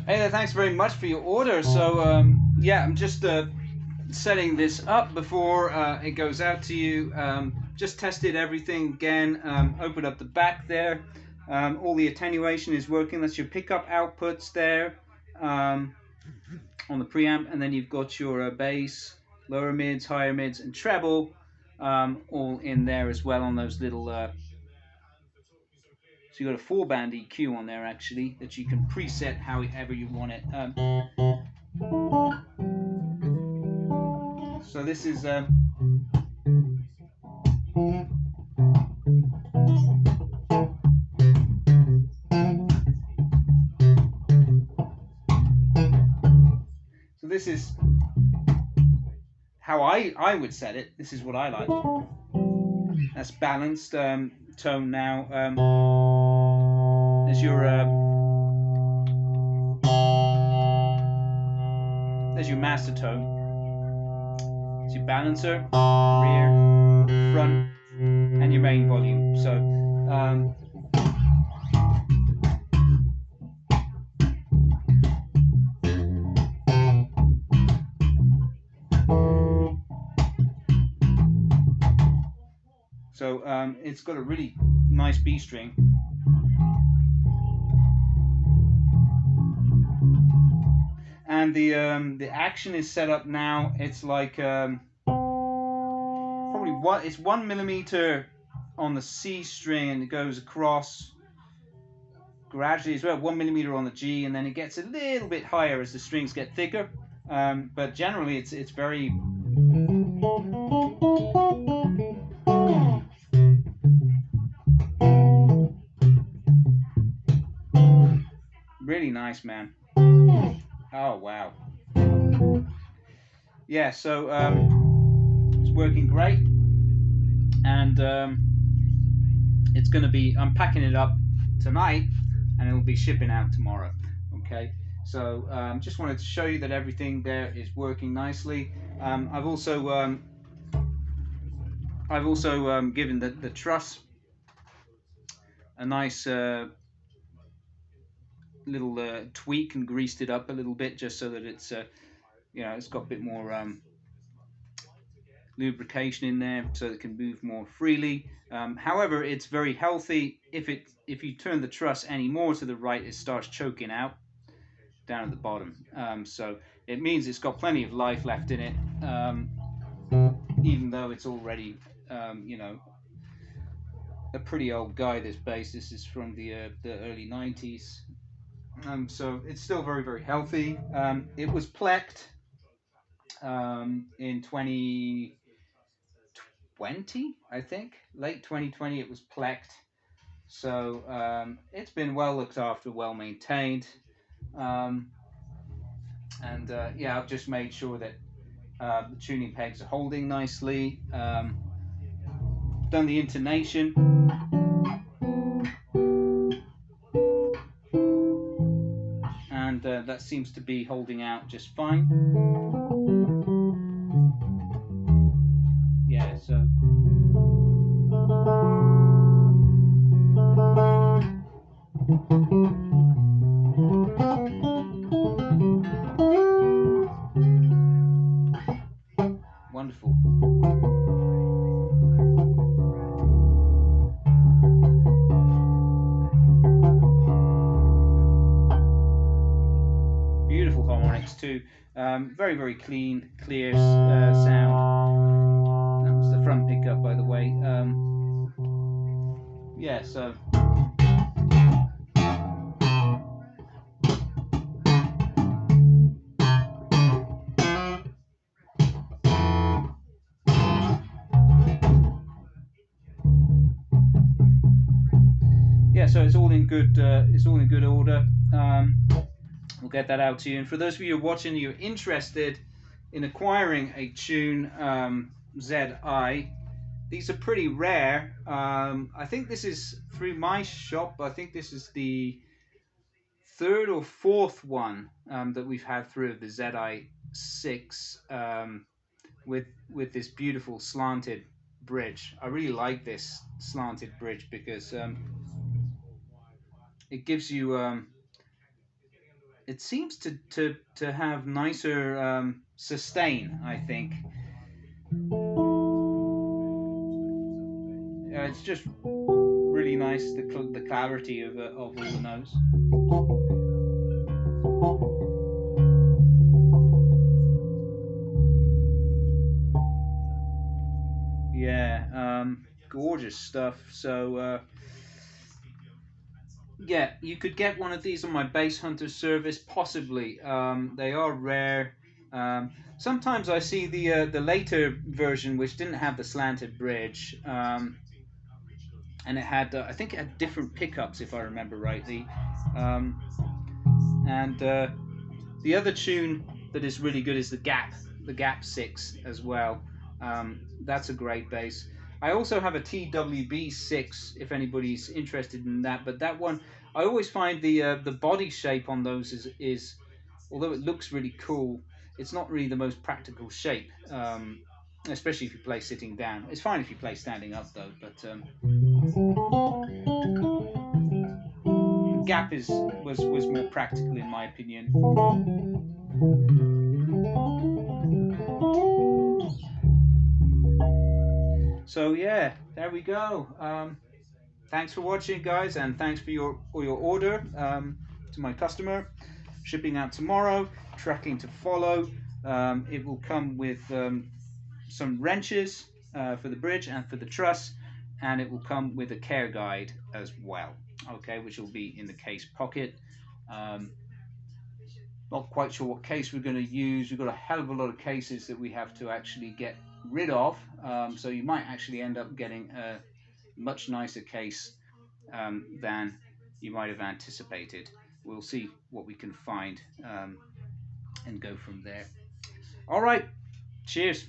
Hey there, thanks very much for your order. So, yeah, I'm just setting this up before it goes out to you. Just tested everything again. Opened up the back there. All the attenuation is working. That's your pickup outputs there um, on the preamp, and then you've got your bass, lower mids, higher mids, and treble all in there as well on those little. So you've got a 4-band EQ on there actually that you can preset however you want it. So this is this is how I would set it. This is what I like. That's balanced tone now. There's your master tone. It's your balancer, rear, front, and your main volume. So it's got a really nice B string. And the action is set up now. It's like probably it's 1 millimeter on the C string, and it goes across gradually as well. 1 millimeter on the G, and then it gets a little bit higher as the strings get thicker. But generally, it's very really nice, man. Oh wow. Yeah, so it's working great, and it's going to be. I'm packing it up tonight, and it will be shipping out tomorrow. Okay, so just wanted to show you that everything there is working nicely. I've also given the truss a nice little tweak and greased it up a little bit just so that it's it's got a bit more lubrication in there so it can move more freely. However, it's very healthy. If you turn the truss any more to the right, it starts choking out down at the bottom. So it means it's got plenty of life left in it, even though it's already a pretty old guy. This bass, this is from the early 90s. So it's still very, very healthy. It was plecked in 2020, I think. Late 2020, it was plecked. So it's been well looked after, well maintained. And yeah, I've just made sure that the tuning pegs are holding nicely. Done the intonation. And that seems to be holding out just fine. Yeah, so wonderful. Beautiful harmonics too. Very, very clean, clear sound. That was the front pickup, by the way. Yeah, so yeah, so it's all in good. It's all in good order. We'll get that out to you. And for those of you who are watching, you're interested in acquiring a Tune ZI. These are pretty rare. I think this is through my shop. I think this is the third or fourth one that we've had through the ZI6 with this beautiful slanted bridge. I really like this slanted bridge because it gives you it seems to have nicer sustain, I think. It's just really nice, the clarity of all the notes. Yeah, gorgeous stuff. So yeah, you could get one of these on my Base Hunter service, possibly. They are rare. Sometimes I see the later version, which didn't have the slanted bridge, and it had I think it had different pickups, if I remember rightly. Um, and The other tune that is really good is the Gap 6 as well. That's a great bass. I also have a TWB 6 if anybody's interested in that, but that one I always find the body shape on those is although it looks really cool, it's not really the most practical shape. Especially if you play sitting down. It's fine if you play standing up though, but Gap was more practical in my opinion. So yeah, there we go. Thanks for watching, guys, and thanks for your order to my customer. Shipping out tomorrow. Tracking to follow. It will come with some wrenches for the bridge and for the truss, and it will come with a care guide as well. Okay, which will be in the case pocket. Um, Not quite sure what case we're going to use. We've got a hell of a lot of cases that we have to actually get rid of. So you might actually end up getting a much nicer case than you might have anticipated. We'll see what we can find and go from there. All right. Cheers.